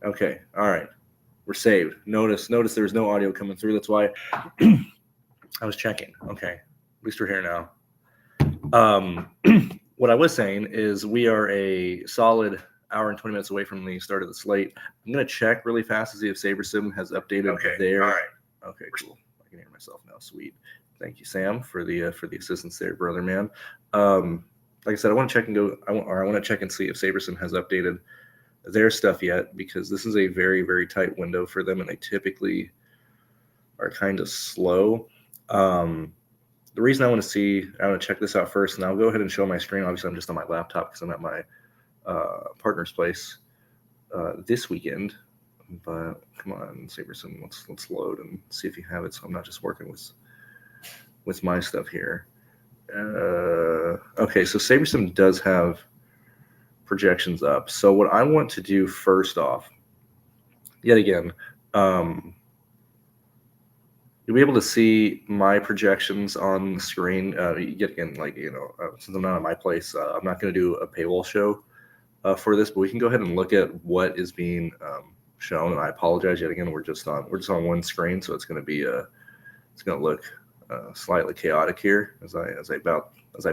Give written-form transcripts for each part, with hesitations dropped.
Okay. All right. We're saved. Notice there's no audio coming through. That's why I was checking. Okay. At least we're here now. What I was saying is we are a solid hour and 20 minutes away from the start of the slate. I'm going to check really fast to see if SaberSim has updated their. All right. Okay, cool. I can hear myself now. Sweet. Thank you, Sam, for the assistance there, brother man. Like I said, I want to check and I want to check and see if SaberSim has updated their stuff yet, because this is a very, very tight window for them, and they typically are kind of slow. The reason I want to check this out first, and I'll go ahead and show my screen. Obviously, I'm just on my laptop because I'm at my partner's place this weekend. But come on, SaberSim, let's load and see if you have it. So I'm not just working with my stuff here. Okay, so SaberSim does have projections up. So what I want to do first off, yet again, you'll be able to see my projections on the screen. Yet again, since I'm not at my place, I'm not going to do a paywall show for this, but we can go ahead and look at what is being shown. And I apologize yet again. We're just on one screen, so it's going to look slightly chaotic here as I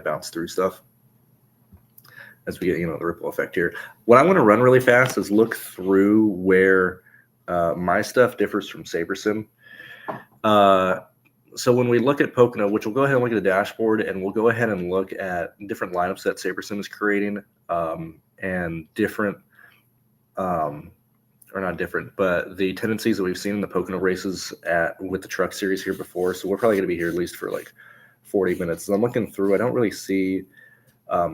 bounce through stuff, as we get the ripple effect here. What I want to run really fast is look through where my stuff differs from SaberSim. So when we look at Pocono, which we'll go ahead and look at the dashboard, and we'll go ahead and look at different lineups that SaberSim is creating, and different, or not different, but the tendencies that we've seen in the Pocono races with the truck series here before. So we're probably going to be here at least for like 40 minutes. So I'm looking through. I don't really see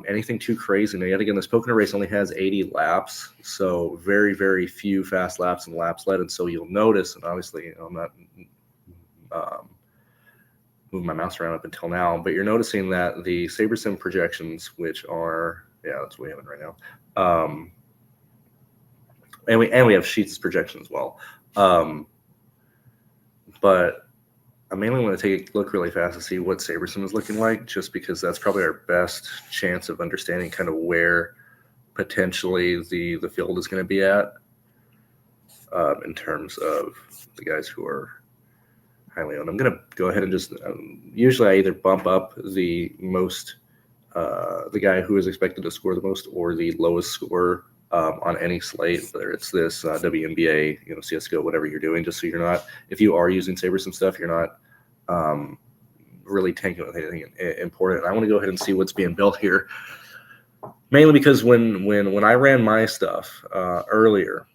anything too crazy. Now, yet again, this Pocono race only has 80 laps, so very, very few fast laps and laps led. And so you'll notice, and obviously I'm not moving my mouse around up until now, but you're noticing that the SaberSim projections, which are, that's what we have it right now, and we have Sheets' projection as well, but I mainly want to take a look really fast to see what SaberSim is looking like, just because that's probably our best chance of understanding kind of where potentially the field is going to be at in terms of the guys who are highly owned. I'm going to go ahead and just usually I either bump up the most, the guy who is expected to score the most, or the lowest score on any slate, whether it's this WNBA, CSGO, whatever you're doing, just so you're not, if you are using SaberSim stuff, you're not really tanking with anything important. I want to go ahead and see what's being built here, mainly because when I ran my stuff earlier,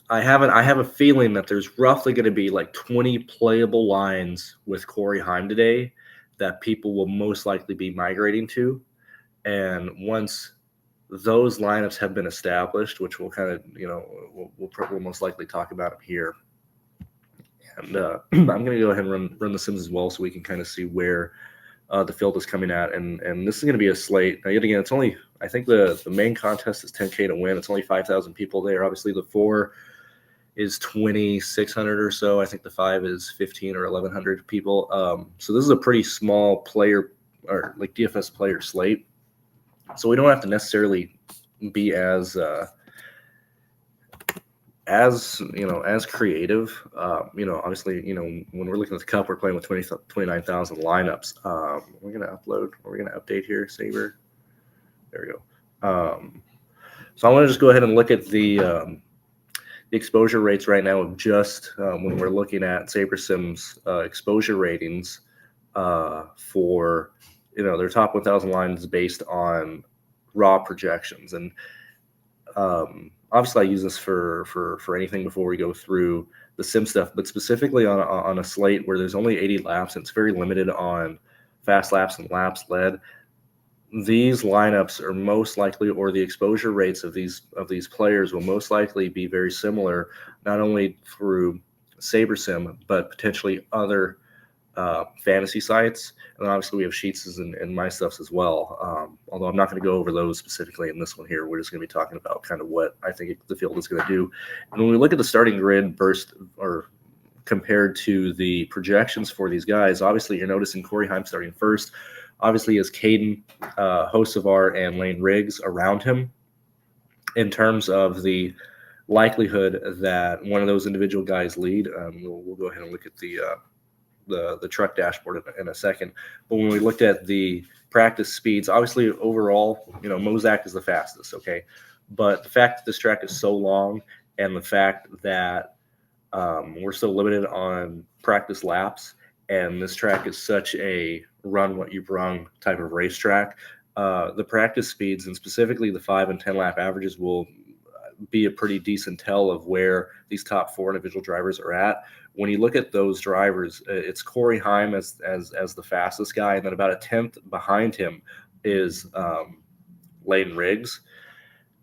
I have a feeling that there's roughly going to be like 20 playable lines with Corey Heim today that people will most likely be migrating to. And once those lineups have been established, which we'll kind of, we'll most likely talk about here. And I'm going to go ahead and run the Sims as well, so we can kind of see where the field is coming at. And this is going to be a slate. Now, yet again, it's only, I think the main contest is 10K to win. It's only 5,000 people there. Obviously, the 4 is 2,600 or so. I think the 5 is 1,500 or 1,100 people. So this is a pretty small player, or like DFS player slate. So we don't have to necessarily be as creative. Obviously, when we're looking at the cup, we're playing with 29,000 lineups. We're going to upload, we're going to update here, Saber. There we go. So I want to just go ahead and look at the exposure rates right now of just when we're looking at SaberSim's exposure ratings for their top 1,000 lines based on raw projections. And obviously I use this for anything before we go through the sim stuff, but specifically on a slate where there's only 80 laps and it's very limited on fast laps and laps led. These lineups are most likely, or the exposure rates of these players will most likely be very similar, not only through SaberSim, but potentially other fantasy sites. And obviously we have Sheets and my stuffs as well. Although I'm not going to go over those specifically in this one here. We're just going to be talking about kind of what I think the field is going to do. And when we look at the starting grid burst, or compared to the projections for these guys, obviously you're noticing Corey Heim starting first. Obviously, as Caden, Hocevar, and Lane Riggs around him. In terms of the likelihood that one of those individual guys lead. We'll go ahead and look at the truck dashboard in a second. But when we looked at the practice speeds, obviously overall, Mozak is the fastest, okay? But the fact that this track is so long and the fact that we're so limited on practice laps, and this track is such a run what you've run type of racetrack, the practice speeds and specifically the 5 and 10 lap averages will be a pretty decent tell of where these top 4 individual drivers are at. When you look at those drivers, it's Corey Heim as the fastest guy, and then about a tenth behind him is Layden Riggs,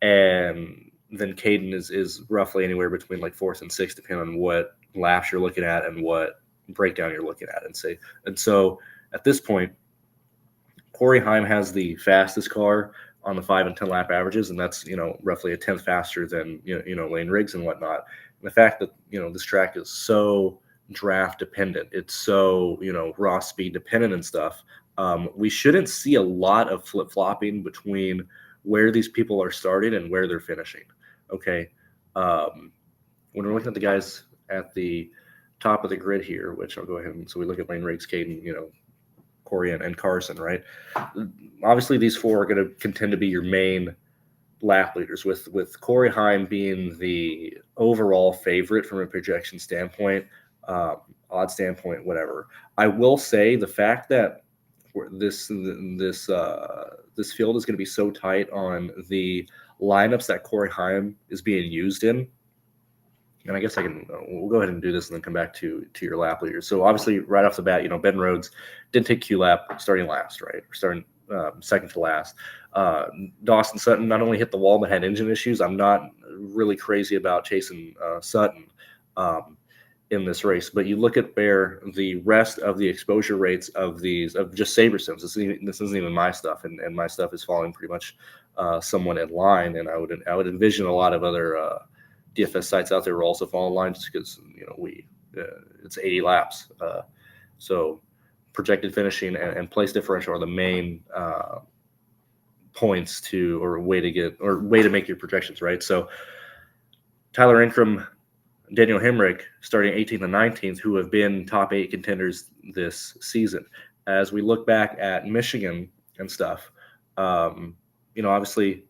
and then Caden is roughly anywhere between like 4th and 6th, depending on what laps you're looking at and what breakdown you're looking at. And so at this point, Corey Heim has the fastest car on the 5 and 10 lap averages, and that's roughly a tenth faster than Layden Riggs and whatnot. And the fact that this track is so draft dependent, it's so raw speed dependent and stuff. We shouldn't see a lot of flip flopping between where these people are starting and where they're finishing. Okay, when we're looking at the guys at the top of the grid here, which I'll go ahead and so we look at Layden Riggs, Caden, Corey and Carson, right? Obviously, these 4 are going to contend to be your main lap leaders, with Corey Heim being the overall favorite from a projection standpoint, odd standpoint, whatever. I will say the fact that this field is going to be so tight on the lineups that Corey Heim is being used in. And I guess we'll go ahead and do this and then come back to your lap leaders. So obviously right off the bat, Ben Rhodes didn't take Q lap starting last, right? Or starting second to last. Dawson Sutton not only hit the wall, but had engine issues. I'm not really crazy about chasing Sutton in this race, but you look at where the rest of the exposure rates of just Saber Sims, this isn't even my stuff, and my stuff is falling pretty much somewhat in line. And I would envision a lot of other DFS sites out there will also fall in line, just because it's 80 laps. So projected finishing and place differential are the main points way to make your projections, right? So Tyler Ankrum, Daniel Hemrick starting 18th and 19th, who have been top 8 contenders this season. As we look back at Michigan and stuff, obviously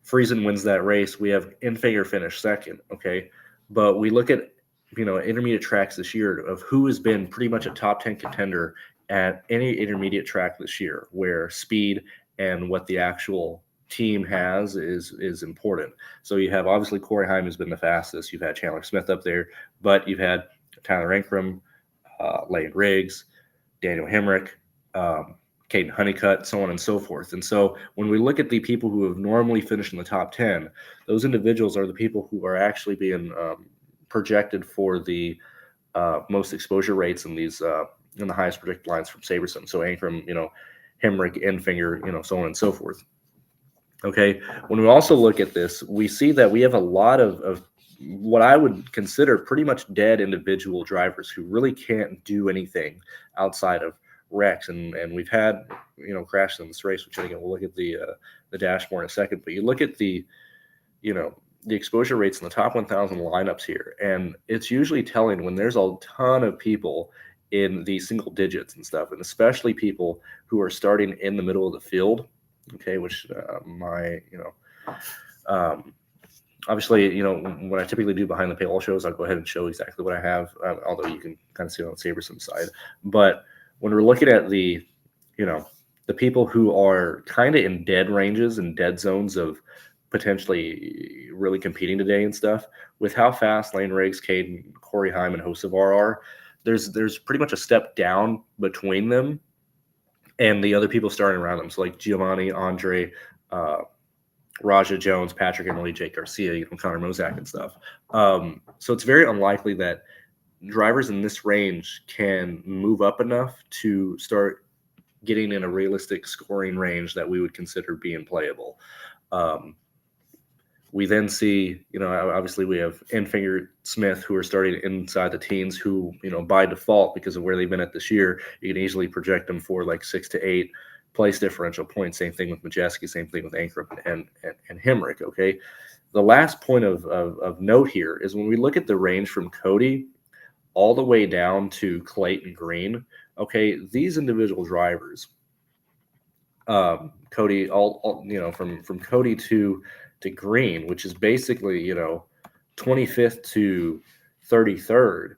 Friesen wins that race. We have Enfinger finish second, okay? But we look at, intermediate tracks this year of who has been pretty much a top 10 contender at any intermediate track this year, where speed and what the actual team has is important. So you have obviously Corey Heim has been the fastest. You've had Chandler Smith up there, but you've had Tyler Ankrum, Layden Riggs, Daniel Hemrick, Caden Honeycutt, so on and so forth. And so when we look at the people who have normally finished in the top 10, those individuals are the people who are actually being projected for the most exposure rates in these in the highest predicted lines from SaberSim. So Ankrum, Hemrick, Enfinger, so on and so forth. Okay. When we also look at this, we see that we have a lot of what I would consider pretty much dead individual drivers who really can't do anything outside of wrecks, and we've had crashes in this race, which again we'll look at the dashboard in a second. But you look at the exposure rates in the top 1,000 lineups here, and it's usually telling when there's a ton of people in the single digits and stuff, and especially people who are starting in the middle of the field. Okay, which obviously, what I typically do behind the paywall shows, I'll go ahead and show exactly what I have, although you can kind of see it on the SaberSim side. But when we're looking at the people who are kind of in dead ranges and dead zones of potentially really competing today and stuff, with how fast Layden Riggs, Caden, Corey Heim, and Hocevar are, there's pretty much a step down between them and the other people starting around them. So like Giovanni, Andre, Raja Jones, Patrick Emily, Jake Garcia, Connor Mozak and stuff. So it's very unlikely that drivers in this range can move up enough to start getting in a realistic scoring range that we would consider being playable. We then see, obviously we have Enfinger, Smith, who are starting inside the teens, who, by default, because of where they've been at this year, you can easily project them for like 6 to 8 place differential points. Same thing with Majeski, same thing with Ankrum and Hemrick, okay? The last point of note here is when we look at the range from Cody all the way down to Clayton Green, okay, these individual drivers, Cody, all from Cody to Green, which is basically 25th to 33rd.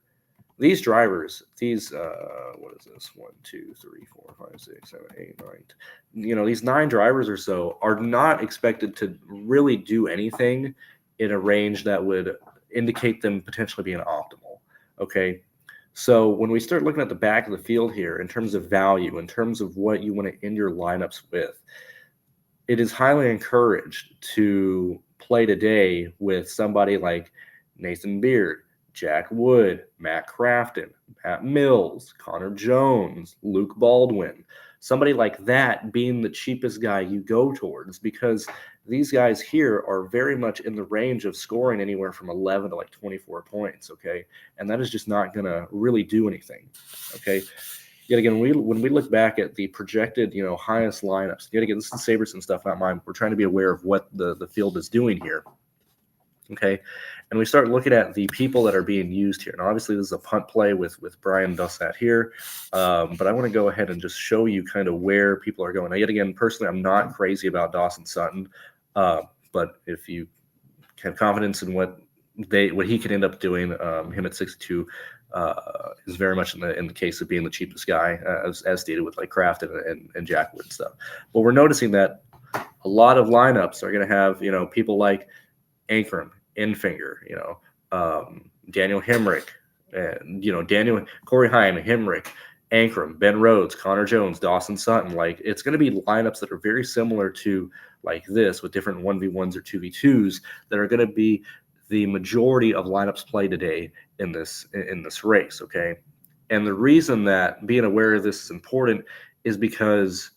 These drivers, what is this? 1, 2, 3, 4, 5, 6, 7, 8, 9. These 9 drivers or so are not expected to really do anything in a range that would indicate them potentially being optimal. Okay. So when we start looking at the back of the field here, in terms of value, in terms of what you want to end your lineups with, it is highly encouraged to play today with somebody like Nathan Beard, Jack Wood, Matt Crafton, Matt Mills, Connor Jones, Luke Baldwin, somebody like that being the cheapest guy you go towards, because these guys here are very much in the range of scoring anywhere from 11 to like 24 points, okay? And that is just not going to really do anything, okay? Yet again, when we look back at the projected, highest lineups, yet again, this is Saberson stuff, not mine. We're trying to be aware of what the field is doing here. Okay, and we start looking at the people that are being used here. Now, obviously, this is a punt play with Brian Dussat here, but I want to go ahead and just show you kind of where people are going. Now, yet again, personally, I'm not crazy about Dawson Sutton, but if you have confidence in what he could end up doing, him at 62 is very much in the case of being the cheapest guy, as stated with like Kraft and Jackwood and stuff. But we're noticing that a lot of lineups are going to have people like Ankrum, Enfinger, Daniel Hemrick, and Corey Heim, Hemrick, Ankrum, Ben Rhodes, Connor Jones, Dawson Sutton. Like, it's going to be lineups that are very similar to like this, with different 1v1s or 2v2s that are going to be the majority of lineups played today in this race. Okay, and the reason that being aware of this is important is because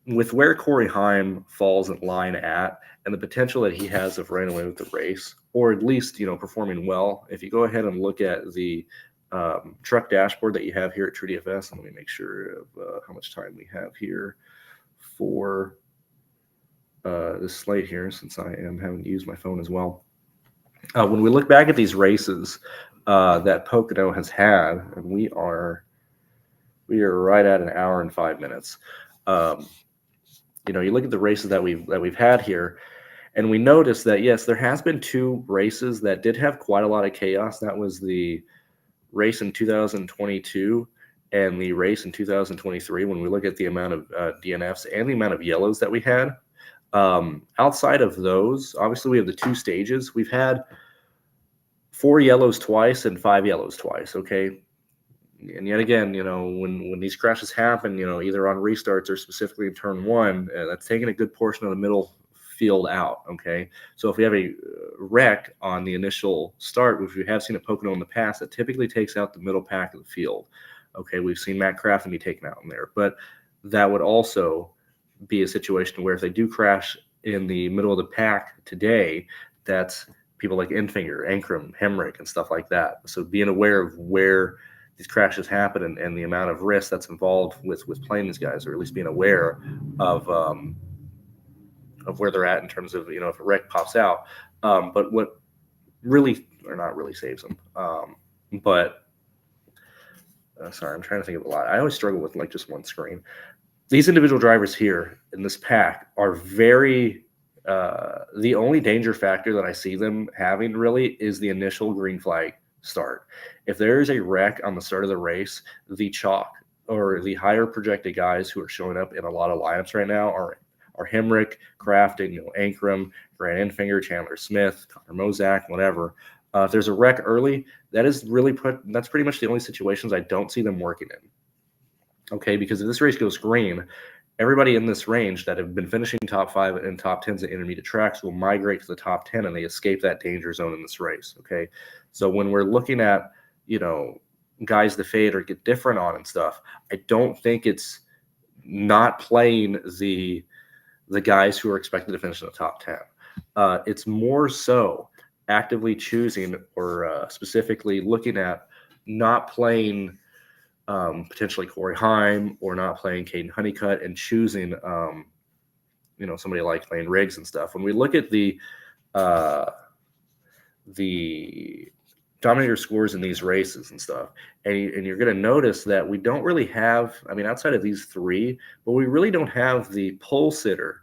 with where Corey Heim falls in line at, and the potential that he has of running away with the race, or at least performing well. If you go ahead and look at the truck dashboard that you have here at TrueDFS, and let me make sure of how much time we have here for this slate here, since I am having to use my phone as well. When we look back at these races that Pocono has had, and we are right at an hour and 5 minutes. You look at the races that we've had here, and we notice that yes, there has been 2 races that did have quite a lot of chaos. That was the race in 2022 and the race in 2023. When we look at the amount of DNFs and the amount of yellows that we had, outside of those, obviously we have the 2 stages. We've had 4 yellows twice and 5 yellows twice. Okay. And yet again, when these crashes happen, either on restarts or specifically in turn 1, that's taking a good portion of the middle field out. Okay, so if we have a wreck on the initial start, which we have seen at Pocono in the past, that typically takes out the middle pack of the field. Okay, we've seen Matt Crafton be taken out in there, but that would also be a situation where if they do crash in the middle of the pack today, that's people like Enfinger, Ankrum, Hemrick, and stuff like that. So being aware of where these crashes happen and the amount of risk that's involved with playing these guys, or at least being aware of where they're at in terms of if a wreck pops out. But what really, or not really, saves them. Sorry, I'm trying to think of a lot. I always struggle with like just one screen. These individual drivers here in this pack are very. The only danger factor that I see them having really is the initial green flag start. If there is a wreck on the start of the race, the chalk or the higher projected guys who are showing up in a lot of lineups right now are Hemrick, Crafton, Ankrum, Grant Enfinger, Chandler Smith, Connor Mozak, whatever. If there's a wreck early, that's pretty much the only situations I don't see them working in. Okay, because if this race goes green, everybody in this range that have been finishing top 5 and top 10s at intermediate tracks will migrate to the top 10, and they escape that danger zone in this race. Okay, so when we're looking at guys to fade or get different on and stuff, I don't think it's not playing the guys who are expected to finish in the top 10. It's more so actively choosing or specifically looking at not playing potentially Corey Heim or not playing Caden Honeycutt, and choosing somebody like Lane Riggs and stuff. When we look at the dominator scores in these races and stuff, and you're going to notice that we don't really have, outside of these three, but we really don't have the pole sitter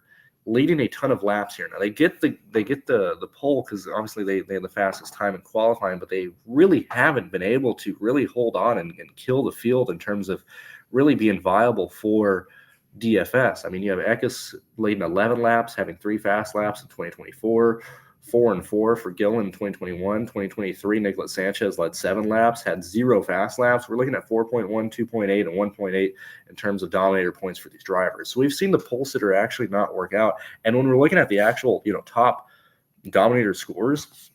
leading a ton of laps here. Now they get the pole because obviously they have the fastest time in qualifying, but they really haven't been able to really hold on and kill the field in terms of really being viable for DFS. You have Eckes leading 11 laps, having 3 fast laps in 2024. 4 and 4 for Gillen in 2021. 2023, Nicolas Sanchez led 7 laps, had 0 fast laps. We're looking at 4.1, 2.8, and 1.8 in terms of dominator points for these drivers. So we've seen the pole sitter actually not work out. And when we're looking at the actual, top dominator scores,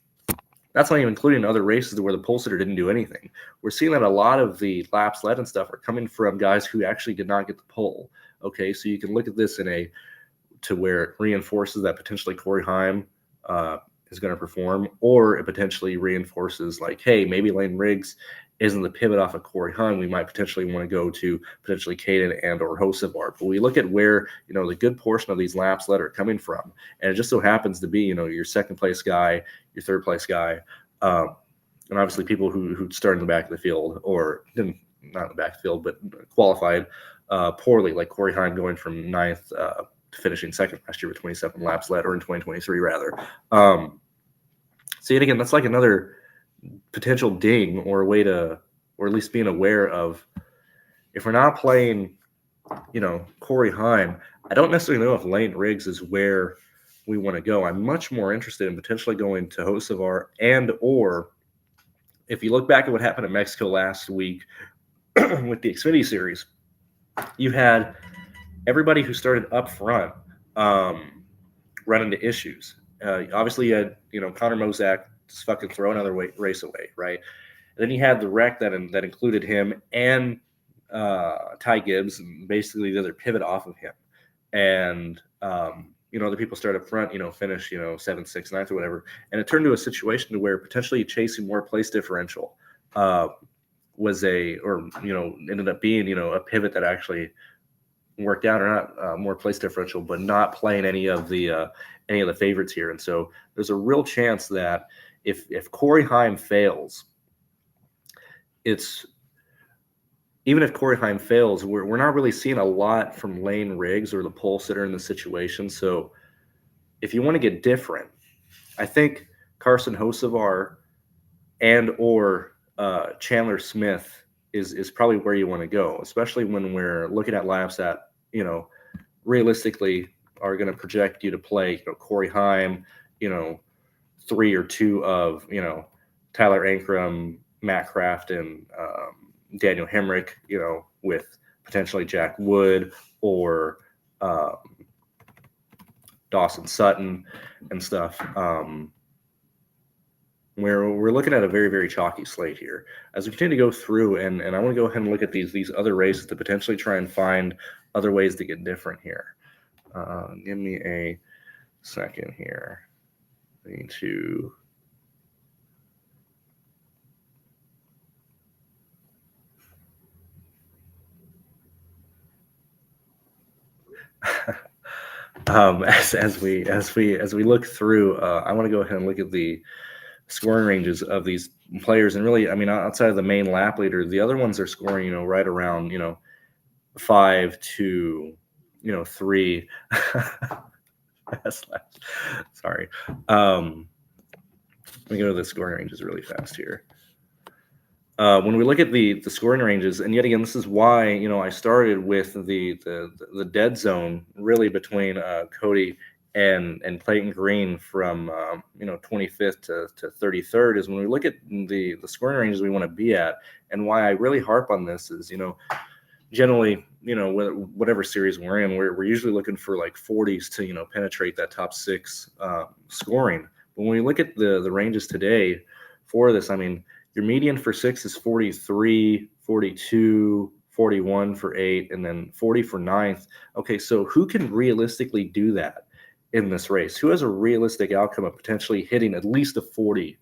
that's not even including other races where the pole sitter didn't do anything. We're seeing that a lot of the laps led and stuff are coming from guys who actually did not get the pole. Okay, so you can look at this to where it reinforces that potentially Corey Heim is going to perform, or it potentially reinforces like, hey, maybe Lane Riggs isn't the pivot off of Corey Heim. We might potentially want to go to potentially Caden and or Hocevar. But we look at where, the good portion of these laps led are coming from. And it just so happens to be, your second place guy, your third place guy, and obviously people who started in the back of the field or didn't, not in the back of the field, but qualified poorly, like Corey Heim going from 9th to finishing second last year with 27 laps led, or in 2023 rather. So yet again, that's like another potential ding or a way to, or at least being aware of, if we're not playing, Corey Heim, I don't necessarily know if Lane Riggs is where we want to go. I'm much more interested in potentially going to Hocevar, and or if you look back at what happened in Mexico last week with the Xfinity Series, you had everybody who started up front run into issues. Obviously, you had Connor Mozak just fucking throw another race away, right? And then you had the wreck that included him and Ty Gibbs, and basically the other pivot off of him. And other people start up front, finish 7th, 6th, 9th, or whatever. And it turned to a situation where potentially chasing more place differential ended up being a pivot that actually worked out, or not more place differential, but not playing any of the favorites here. And so there's a real chance that if Corey Heim fails, even if Corey Heim fails, we're not really seeing a lot from Lane Riggs or the pole sitter in the situation. So if you want to get different, I think Carson Hocevar and or Chandler Smith is probably where you want to go, especially when we're looking at laps that, realistically are going to project you to play, Corey Heim, 3 or 2 of, Tyler Ankrum, Matt Kraft, and Daniel Hemrick, with potentially Jack Wood or Dawson Sutton and stuff. We're looking at a very, very chalky slate here. As we continue to go through, and I want to go ahead and look at these other races to potentially try and find other ways to get different here. Give me a second here. I need to... as we look through, I want to go ahead and look at the scoring ranges of these players, and really, outside of the main lap leader, the other ones are scoring, right around 5 to 3. Sorry. Let me go to the scoring ranges really fast here. When we look at the scoring ranges, and yet again, this is why I started with the dead zone really between Cody and Clayton Green from 25th to 33rd, is when we look at the scoring ranges we want to be at. And why I really harp on this is generally whatever series we're in, we're usually looking for like 40s to penetrate that top 6 scoring. But when we look at the ranges today for this, your median for 6 is 43, 42, 41 for 8, and then 40 for 9th. Okay, so who can realistically do that in this race? Who has a realistic outcome of potentially hitting at least a 40?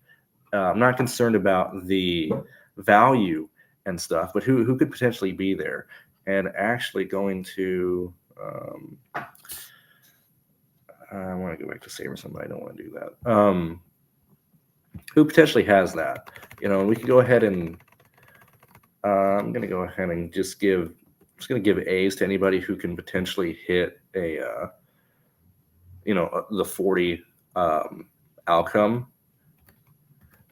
I'm not concerned about the value and stuff, but who could potentially be there? And actually going to I want to go back to Saberson, but I don't want to do that. Who potentially has that? And we can go ahead and I'm going to go ahead and just give A's to anybody who can potentially hit a the 40 outcome,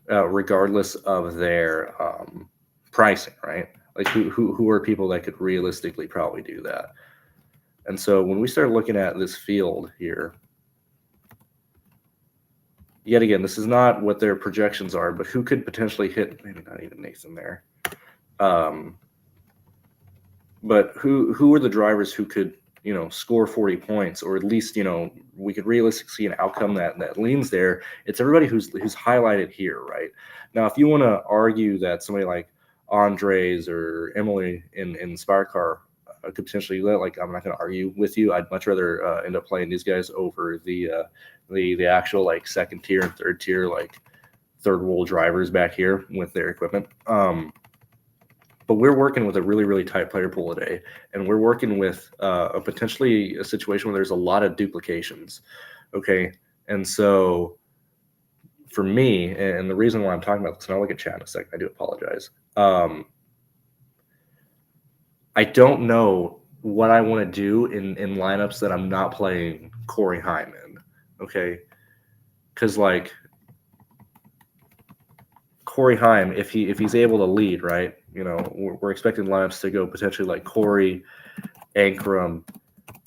regardless of their pricing, right? Like who are people that could realistically probably do that? And so when we start looking at this field here, yet again, this is not what their projections are, but who could potentially hit, maybe not even Nathan there. But who are the drivers who could, score 40 points, or at least, we could realistically see an outcome that leans there. It's everybody who's highlighted here, right? Now, if you want to argue that somebody like Andres or Emily in Spire Car could potentially, like, I'm not going to argue with you. I'd much rather end up playing these guys over the actual like second tier and third tier, like third world drivers back here with their equipment. But we're working with a really, really tight player pool today, and we're working with potentially a situation where there's a lot of duplications. Okay, and so for me, and the reason why I'm talking about this, and I'll look at chat in a second. I do apologize. I don't know what I want to do in lineups that I'm not playing Corey Heim in. Okay, because like Corey Heim, if he's able to lead, right? We're expecting lineups to go potentially like Corey, Ankrum,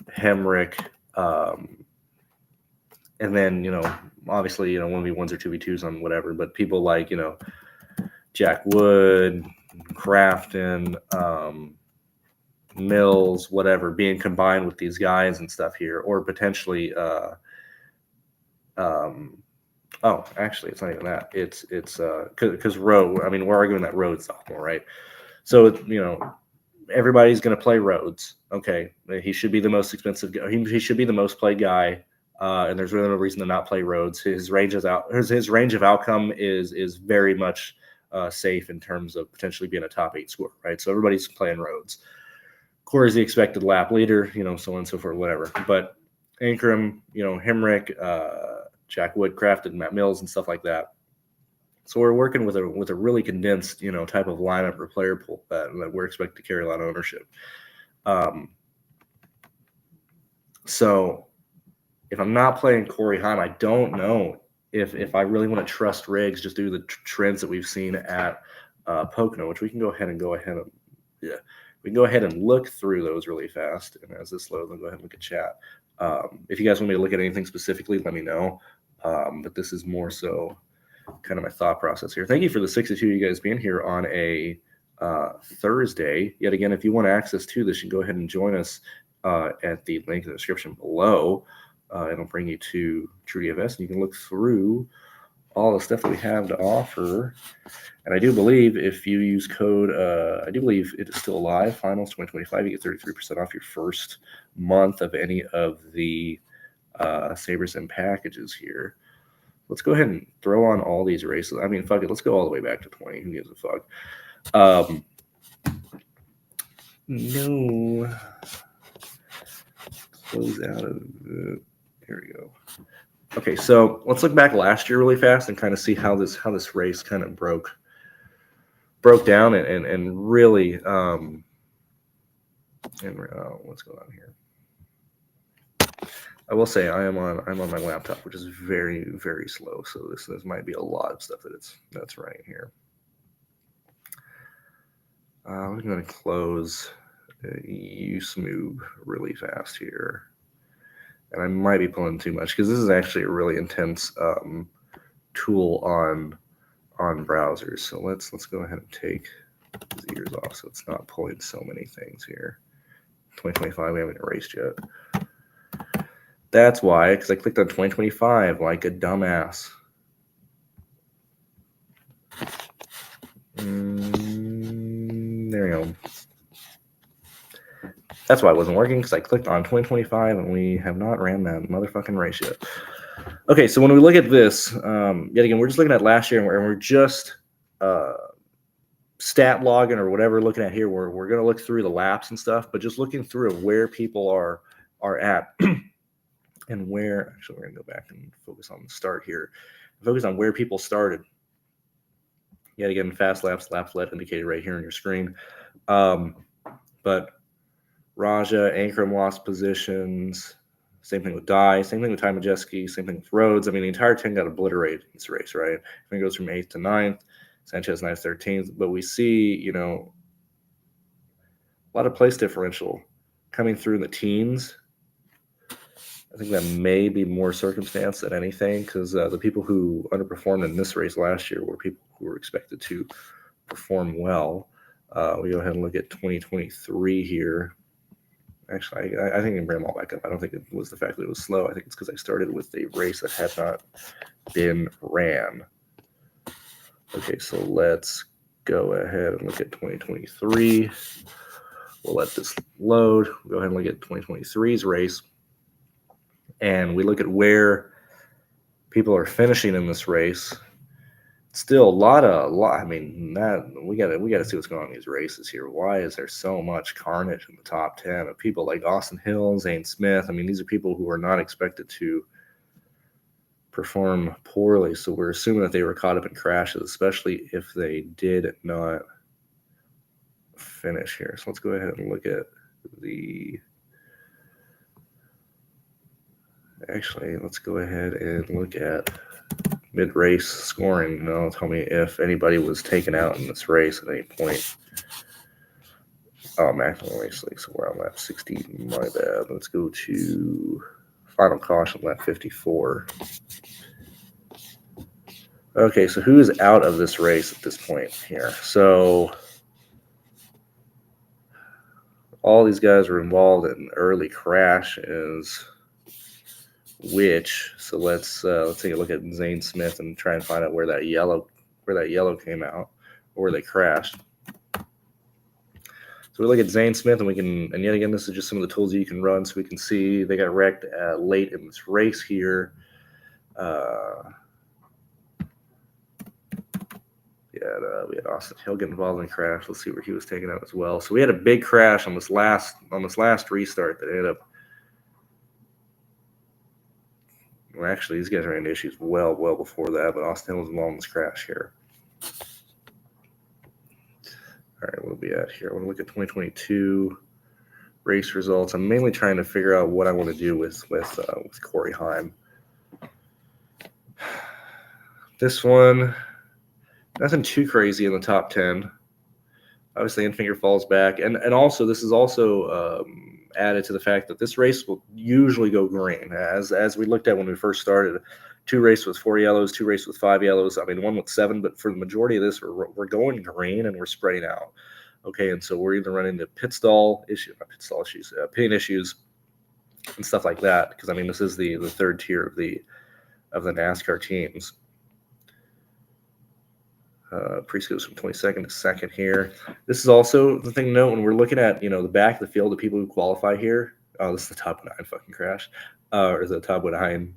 Hemrick, and then obviously 1v1s or 2v2s on whatever. But people like Jack Wood, Crafton, Mills, whatever, being combined with these guys and stuff here, or potentially oh, actually, it's not even that. It's because Rowe. I mean, we're arguing that Rhodes sophomore, right? So everybody's going to play Rhodes. Okay, he should be the most expensive guy. He should be the most played guy, and there's really no reason to not play Rhodes. His range of outcome is very much safe in terms of potentially being a top 8 scorer, right? So everybody's playing Rhodes. Corey's the expected lap leader, so on and so forth, whatever. But Ankrum, Hemrick, Jack Wood, Crafton, Matt Mills, and stuff like that. So we're working with a really condensed, type of lineup or player pool that we're expected to carry a lot of ownership. So if I'm not playing Corey Heim, I don't know if I really want to trust Riggs just due to the trends that we've seen at Pocono, which we can go ahead and we can go ahead and look through those really fast. And as this loads, I'll go ahead and look at chat. If you guys want me to look at anything specifically, let me know. But this is more so kind of my thought process here. Thank you for the 62 you guys being here on a Thursday. Yet again, if you want access to this, you can go ahead and join us at the link in the description below. It'll bring you to TrueDFS, and you can look through all the stuff that we have to offer. And I do believe if you use code, I do believe it is still alive, Finals 2025, you get 33% off your first month of any of the SaberSim packages here. Let's go ahead and throw on all these races. I mean, fuck it. Let's go all the way back to 20. Who gives a fuck? No. Close out of it. Here we go. Okay, so let's look back last year really fast and kind of see how this race kind of broke down and really what's going on here. I will say I'm on my laptop, which is very, very slow. So this might be a lot of stuff that's running here. I'm going to close USmoob really fast here, and I might be pulling too much because this is actually a really intense tool on browsers. So let's go ahead and take these ears off so it's not pulling so many things here. 2025 we haven't erased yet. That's why, because I clicked on 2025 like a dumbass. There we go. That's why it wasn't working, because I clicked on 2025 and we have not ran that motherfucking race yet. Okay, so when we look at this, yet again, we're just looking at last year, and we're just stat logging or whatever looking at here. We're going to look through the laps and stuff, but just looking through where people are at. and where, actually we're going to go back and focus on the start here. Focus on where people started. Yet again, fast laps led indicated right here on your screen. But Raja, Ankrum lost positions. Same thing with Dye. Same thing with Ty Majeski. Same thing with Rhodes. I mean, the entire 10 got obliterated in this race, right? I think it goes from 8th to 9th. Sanchez 9th, 13th. But we see, a lot of place differential coming through in the teens. I think that may be more circumstance than anything, because the people who underperformed in this race last year were people who were expected to perform well. We go ahead and look at 2023 here. Actually, I think I can bring them all back up. I don't think it was the fact that it was slow. I think it's because I started with a race that had not been ran. Okay, so let's go ahead and look at 2023. We'll let this load. We'll go ahead and look at 2023's race. And we look at where people are finishing in this race. Still a lot. I mean, we gotta see what's going on in these races here. Why is there so much carnage in the top 10 of people like Austin Hill, Zane Smith? I mean, these are people who are not expected to perform poorly. So we're assuming that they were caught up in crashes, especially if they did not finish here. So let's go ahead and look at the. Actually, let's go ahead and look at mid-race scoring. Tell me if anybody was taken out in this race at any point. Oh, maximum race league, so we're on lap 60. My bad. Let's go to final caution, lap 54. Okay, so who is out of this race at this point here? So all these guys were involved in early crashes. So let's take a look at Zane Smith and try and find out where that yellow came out, or where they crashed. So we look at Zane Smith, and yet again, this is just some of the tools that you can run, so we can see they got wrecked late in this race here. We had Austin Hill get involved in a crash. Let's see where he was taken out as well. So we had a big crash on this last restart that ended up. Well, actually, these guys ran into issues well before that, but Austin Hill was involved in this crash here. All right, what are we at here? I want to look at 2022 race results. I'm mainly trying to figure out what I want to do with Corey Heim. This one, nothing too crazy in the top 10. Obviously, Infinger falls back, and also this is also added to the fact that this race will usually go green, as we looked at when we first started. 2 races with 4 yellows, 2 races with 5 yellows. I mean, 1 with 7, but for the majority of this, we're going green and we're spreading out. Okay, and so we're either running into pit issues, and stuff like that. Because I mean, this is the third tier of the NASCAR teams. Priest goes from 22nd to 2nd here. This is also the thing to note when we're looking at the back of the field, the people who qualify here. Oh, this is the top 9 fucking crash, or the top 9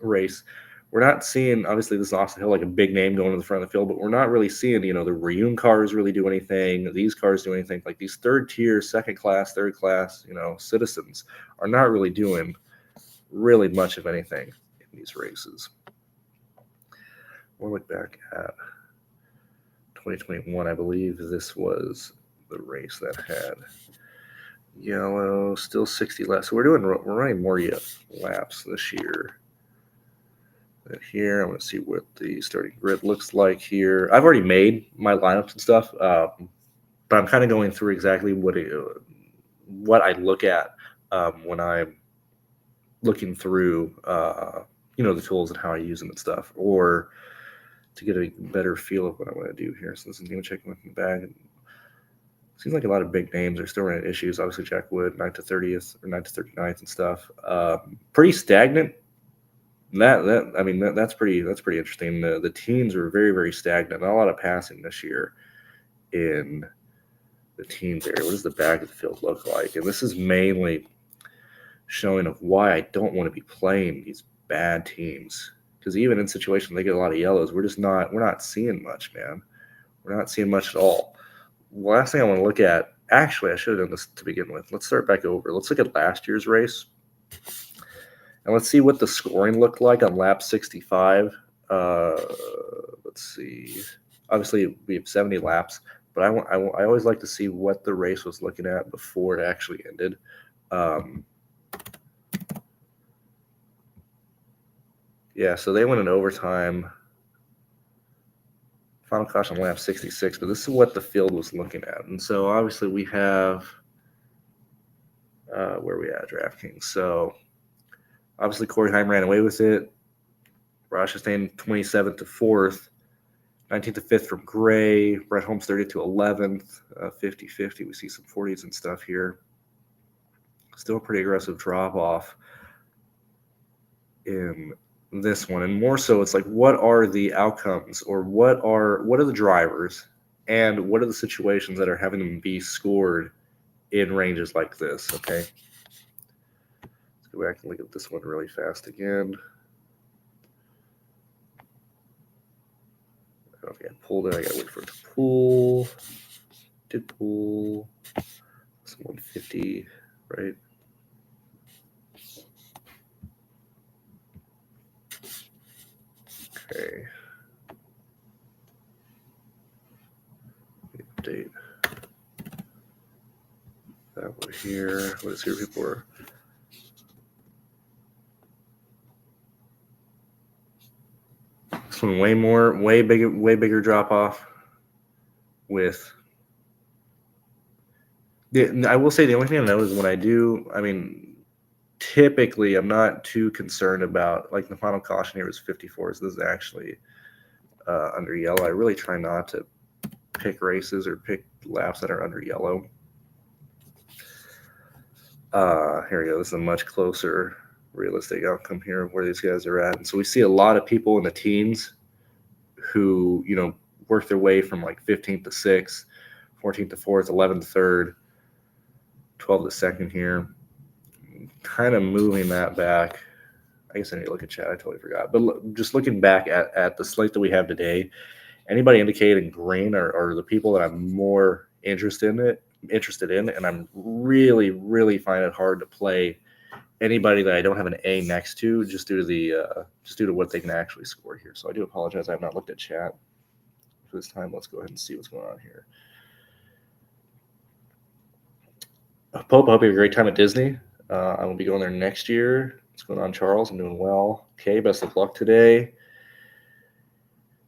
race. We're not seeing, obviously this is Austin Hill, like a big name going to the front of the field, but we're not really seeing the Reunion cars really do anything. These cars do anything. Like these third tier, second class, third class, citizens are not really doing really much of anything in these races. We'll look back at 2021. I believe this was the race that had yellow, still 60 laps. So we're running more laps this year than here. I'm going to see what the starting grid looks like here. I've already made my lineups and stuff, but I'm kind of going through exactly what I look at when I'm looking through the tools and how I use them and stuff, or to get a better feel of what I want to do here. So this is going to check with the bag. Seems like a lot of big names are still running issues. Obviously, Jack Wood, 9th to 30th or 9th to 39th and stuff. Pretty stagnant. That's pretty interesting. The teams are very, very stagnant. Not a lot of passing this year in the teams area. What does the back of the field look like? And this is mainly showing of why I don't want to be playing these bad teams. Because even in situations they get a lot of yellows, we're not seeing much, man. We're not seeing much at all. Last thing I want to look at, actually, I should have done this to begin with. Let's start back over. Let's look at last year's race. And let's see what the scoring looked like on lap 65. Let's see. Obviously, we have 70 laps, but I always like to see what the race was looking at before it actually ended. Yeah, so they went in overtime. Final caution lap 66, but this is what the field was looking at. And so obviously we have where we at DraftKings. So obviously Corey Heim ran away with it. Ross Chastain 27th to 4th, 19th to 5th from Gray. Brett Holmes 30th to 11th, 50-50. We see some 40s and stuff here. Still a pretty aggressive drop off in this one, and more so it's like, what are the outcomes, or what are the drivers, and what are the situations that are having them be scored in ranges like this? Okay, let's go back and look at this one really fast again. Okay, I pulled it. I gotta wait for it to pull. Did pull. It's 150, right? Okay. Update that one here. Let's see where people are. This one way bigger drop off with. I will say the only thing I know is when I do, I mean, typically I'm not too concerned about, like the final caution here was 54, so this is actually under yellow. I really try not to pick races or pick laps that are under yellow. Here we go. This is a much closer realistic outcome here of where these guys are at. And so we see a lot of people in the teens who, work their way from like 15th to 6th, 14th to 4th, 11th to 3rd, 12th to 2nd here. Kind of moving that back. I guess I need to look at chat. I totally forgot. But just looking back at the slate that we have today, anybody indicating green are the people that I'm more interested in, and I'm really, really find it hard to play anybody that I don't have an A next to, just due to what they can actually score here. So I do apologize. I have not looked at chat for this time. Let's go ahead and see what's going on here. Pope, I hope you have a great time at Disney. I will be going there next year. What's going on, Charles? I'm doing well. Okay, best of luck today.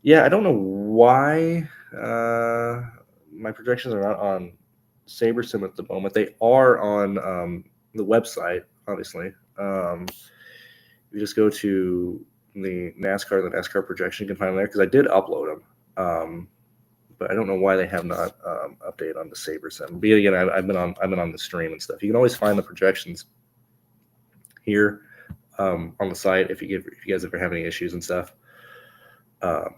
Yeah, I don't know why my projections are not on SaberSim at the moment. They are on the website, obviously. You just go to the NASCAR projection. You can find them there because I did upload them. But I don't know why they have not updated on the SaberSim. But again, I've been on the stream and stuff. You can always find the projections here on the site if you guys ever have any issues and stuff. So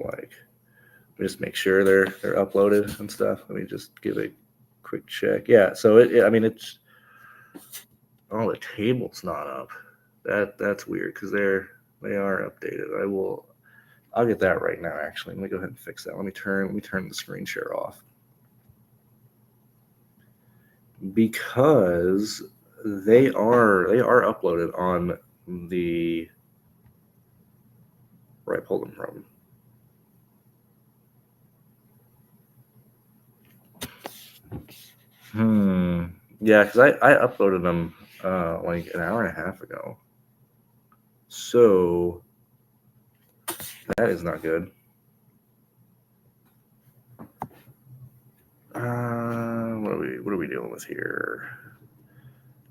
like, let me just make sure they're uploaded and stuff. Let me just give a quick check. Yeah, so it's the table's not up. That's weird because they are updated. I'll get that right now. Actually, let me go ahead and fix that. Let me turn the screen share off because they are uploaded on the where I pulled them from. Yeah, because I uploaded them like an hour and a half ago. So that is not good. What are we dealing with here?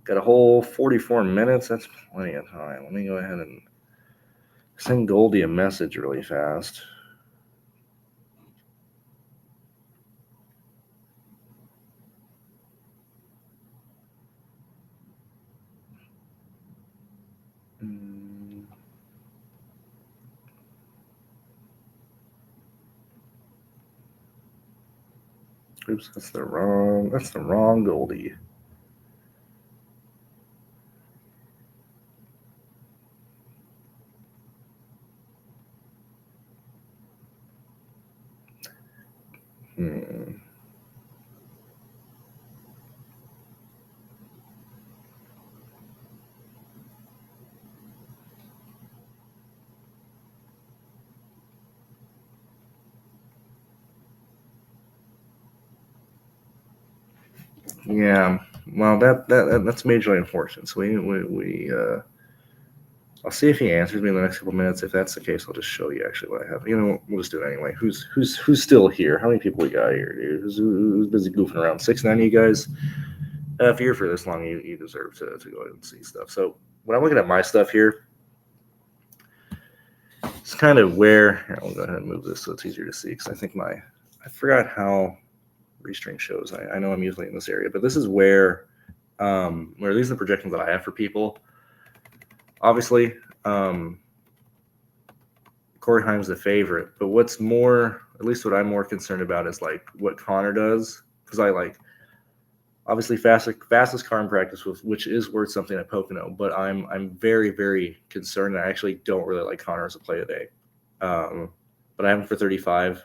Got a whole 44 minutes. That's plenty of time. Let me go ahead and send Goldie a message really fast. Oops, that's the wrong Goldie. Yeah, well, that's majorly unfortunate. So we I'll see if he answers me in the next couple minutes. If that's the case, I'll just show you actually what I have. You know, we'll just do it anyway. Who's still here? How many people we got here, dude? Who's busy goofing around? 690, you guys. If you're here for this long, you deserve to go ahead and see stuff. So when I'm looking at my stuff here, it's kind of where here, I'll go ahead and move this so it's easier to see because I think I forgot how restring shows. I know I'm usually in this area, but this is where these are the projections that I have for people. Obviously, Corey Haim's the favorite, but what's more, at least what I'm more concerned about is like what Connor does, because I like obviously fastest car in practice, which is worth something at Pocono, but I'm very, very concerned. I actually don't really like Connor as a play today, but I have him for 35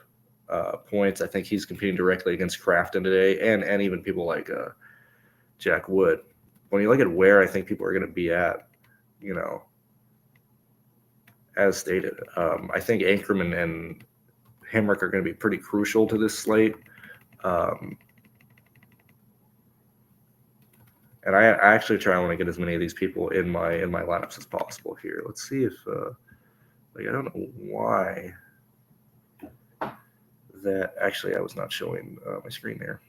points. I think he's competing directly against Crafton today, and even people like Jack Wood. When you look at where I think people are going to be at, you know, as stated, I think Anchorman and Hemrick are going to be pretty crucial to this slate. And I actually I want to get as many of these people in my lineups as possible here. Let's see if like I don't know why that actually I was not showing my screen there.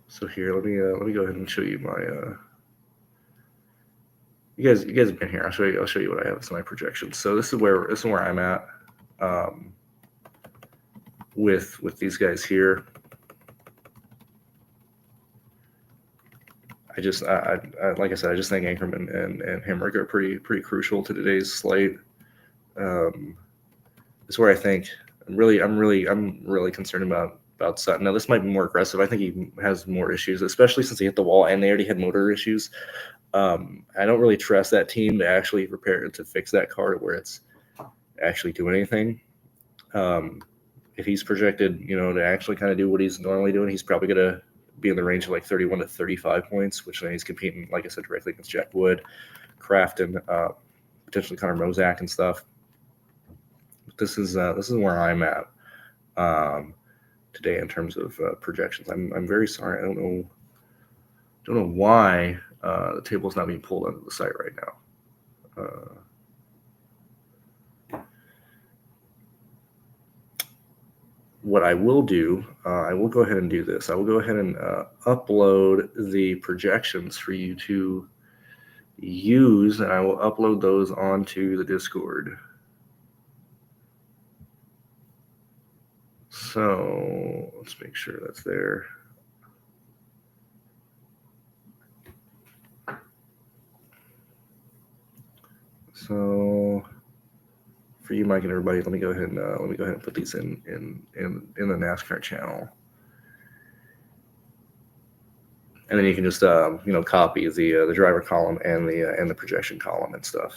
So here, let me go ahead and show you my. You guys have been here. I'll show you what I have as my projections. So this is where I'm at with these guys here. I just like I said, I just think Anchorman and Hemrick are pretty crucial to today's slate. It's where I think I'm really concerned about Sutton. Now this might be more aggressive. I think he has more issues, especially since he hit the wall and they already had motor issues. I don't really trust that team to actually repair to fix that car to where it's actually doing anything. If he's projected, to actually kind of do what he's normally doing, he's probably going to be in the range of like 31 to 35 points, which then he's competing, like I said, directly against Jack Wood, Crafton, potentially Connor Mozak and stuff. But this is where I'm at today in terms of projections. I'm very sorry. I don't know why the table's not being pulled onto the site right now. What I will do, I will go ahead and do this. I will go ahead and upload the projections for you to use, and I will upload those onto the Discord. So let's make sure that's there. So for you, Mike, and everybody, let me go ahead and put these in the NASCAR channel, and then you can just copy the driver column and the projection column and stuff.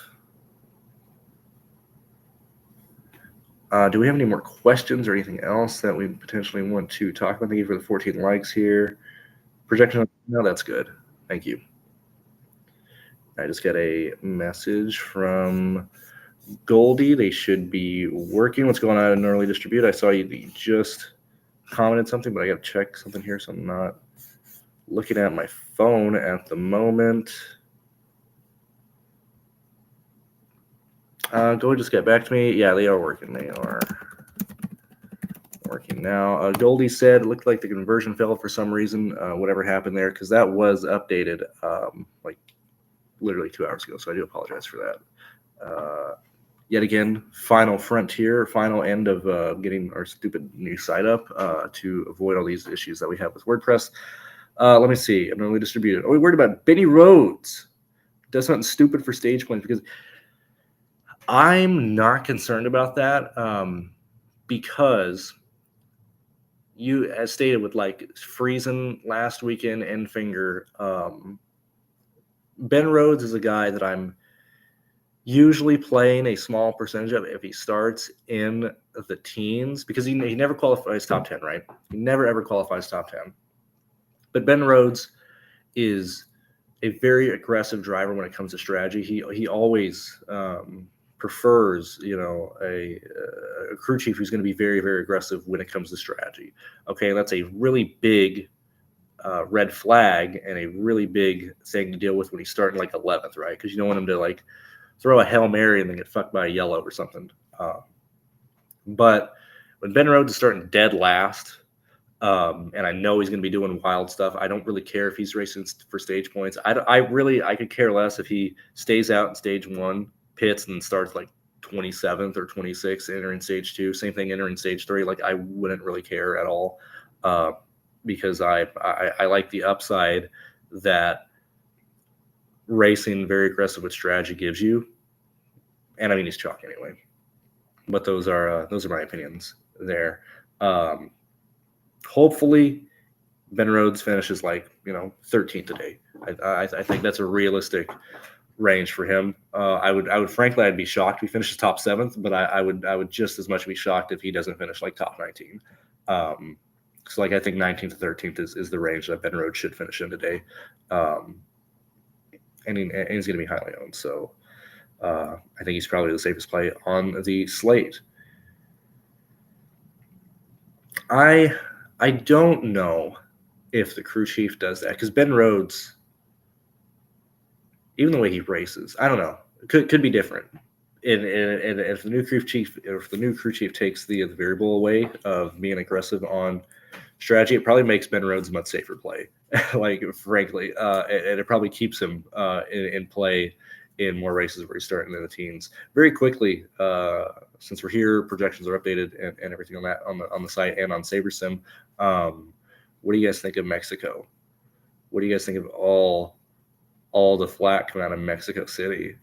Do we have any more questions or anything else that we potentially want to talk about? Thank you for the 14 likes here. Projection, no, that's good. Thank you. I just got a message from Goldie. They should be working. What's going on in early distribute? I saw you just commented something, but I got to check something here, so I'm not looking at my phone at the moment. Go just get back to me. Yeah, they are working. They are working now. Goldie said it looked like the conversion failed for some reason. Whatever happened there, because that was updated like literally 2 hours ago. So I do apologize for that. Yet again, final frontier, final end of getting our stupid new site up to avoid all these issues that we have with WordPress. Let me see. I'm only distributed. Are we worried about Benny Rhodes? Does something stupid for stage points? Because I'm not concerned about that because you, as stated with like Friesen last weekend and Finger, Ben Rhodes is a guy that I'm usually playing a small percentage of if he starts in the teens, because he never qualifies top 10, right? He never ever qualifies top 10. But Ben Rhodes is a very aggressive driver when it comes to strategy. He always prefers, a crew chief who's going to be very, very aggressive when it comes to strategy. Okay, that's a really big red flag and a really big thing to deal with when he's starting like 11th, right? Because you don't want him to like throw a Hail Mary and then get fucked by a yellow or something. But when Ben Rhodes is starting dead last, and I know he's going to be doing wild stuff, I don't really care if he's racing for stage points. I could care less if he stays out in stage 1, pits, and starts like 27th or 26th, entering stage 2. Same thing entering stage 3. Like, I wouldn't really care at all, because I like the upside that racing very aggressive with strategy gives you. And I mean, he's chalk anyway. But those are my opinions there. Hopefully, Ben Rhodes finishes like 13th today. I think that's a realistic range for him. I would frankly, I'd be shocked if he finishes top 7th, but I would just as much be shocked if he doesn't finish like top 19. So like I think 19th to 13th is the range that Ben Rhodes should finish in today, and he's going to be highly owned. So I think he's probably the safest play on the slate. I don't know if the crew chief does that, because Ben Rhodes, even the way he races, I don't know, could be different. And if the new crew chief takes the variable away of being aggressive on strategy, it probably makes Ben Rhodes a much safer play. Like, frankly, and it probably keeps him in play in more races where he's starting in the teens. Very quickly, since we're here, projections are updated and everything on that on the site and on SaberSim. What do you guys think of Mexico? What do you guys think of all the flack coming out of Mexico City?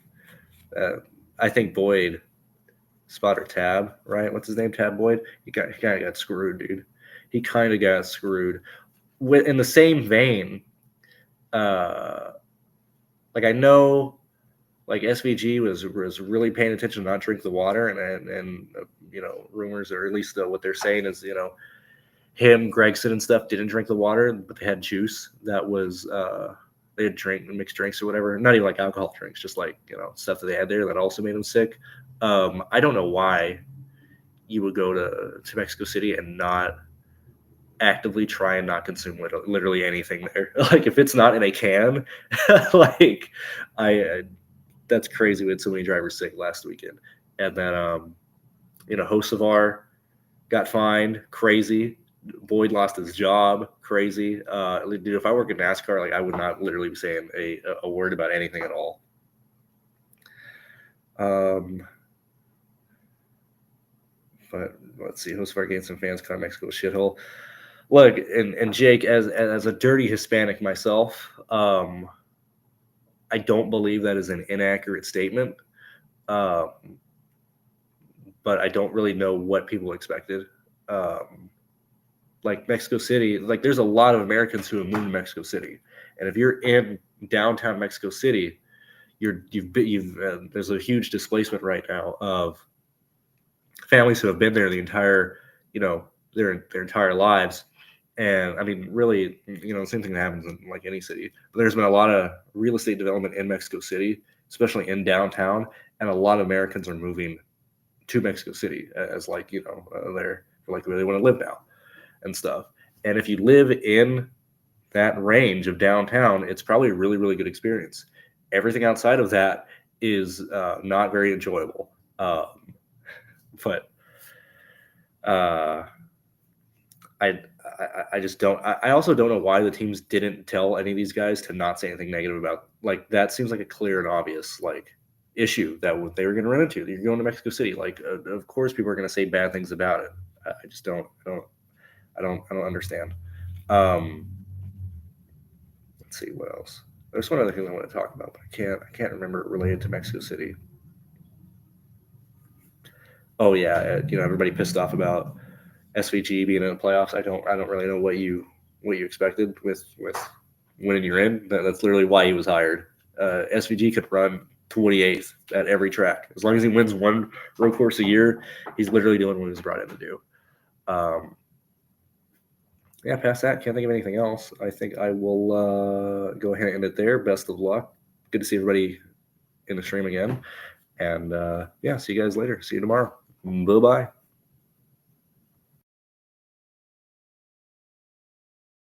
I think Boyd, Spotter Tab, right? What's his name? Tab Boyd. He kind of got screwed, dude. He kind of got screwed. In the same vein, like I know, like SVG was really paying attention to not drink the water, and rumors, or at least what they're saying is him, Gregson, and stuff didn't drink the water, but they had juice that was they had mixed drinks or whatever, not even like alcohol drinks, just like stuff that they had there that also made them sick. I don't know why you would go to Mexico City and not actively try and not consume literally anything there. Like, if it's not in a can, like that's crazy. We had so many drivers sick last weekend. And then Hocevar got fined, crazy. Boyd lost his job, crazy. Dude, if I work in NASCAR, like, I would not literally be saying a word about anything at all. But let's see. Hocevar gained some fans, caught Mexico shithole. Look, and Jake, as a dirty Hispanic myself, I don't believe that is an inaccurate statement. But I don't really know what people expected. Like Mexico City, like there's a lot of Americans who have moved to Mexico City, and if you're in downtown Mexico City, there's a huge displacement right now of families who have been there the entire, their entire lives. And I mean, really, the same thing that happens in like any city. But there's been a lot of real estate development in Mexico City, especially in downtown, and a lot of Americans are moving to Mexico City as there for like where they want to live now and stuff. And if you live in that range of downtown, it's probably a really, really good experience. Everything outside of that is not very enjoyable. But I just don't. I also don't know why the teams didn't tell any of these guys to not say anything negative about. Like, that seems like a clear and obvious issue that they were going to run into. You're going to Mexico City. Like, of course, people are going to say bad things about it. I just don't. I don't understand. Let's see what else. There's one other thing I want to talk about, but I can't remember it related to Mexico City. Oh yeah, everybody pissed off about SVG being in the playoffs. I don't really know what you expected with winning your in. That's literally why he was hired. SVG could run 28th at every track. As long as he wins one road course a year, he's literally doing what he was brought in to do. Yeah, past that, can't think of anything else. I think I will go ahead and end it there. Best of luck. Good to see everybody in the stream again. And yeah, see you guys later. See you tomorrow. Bye-bye.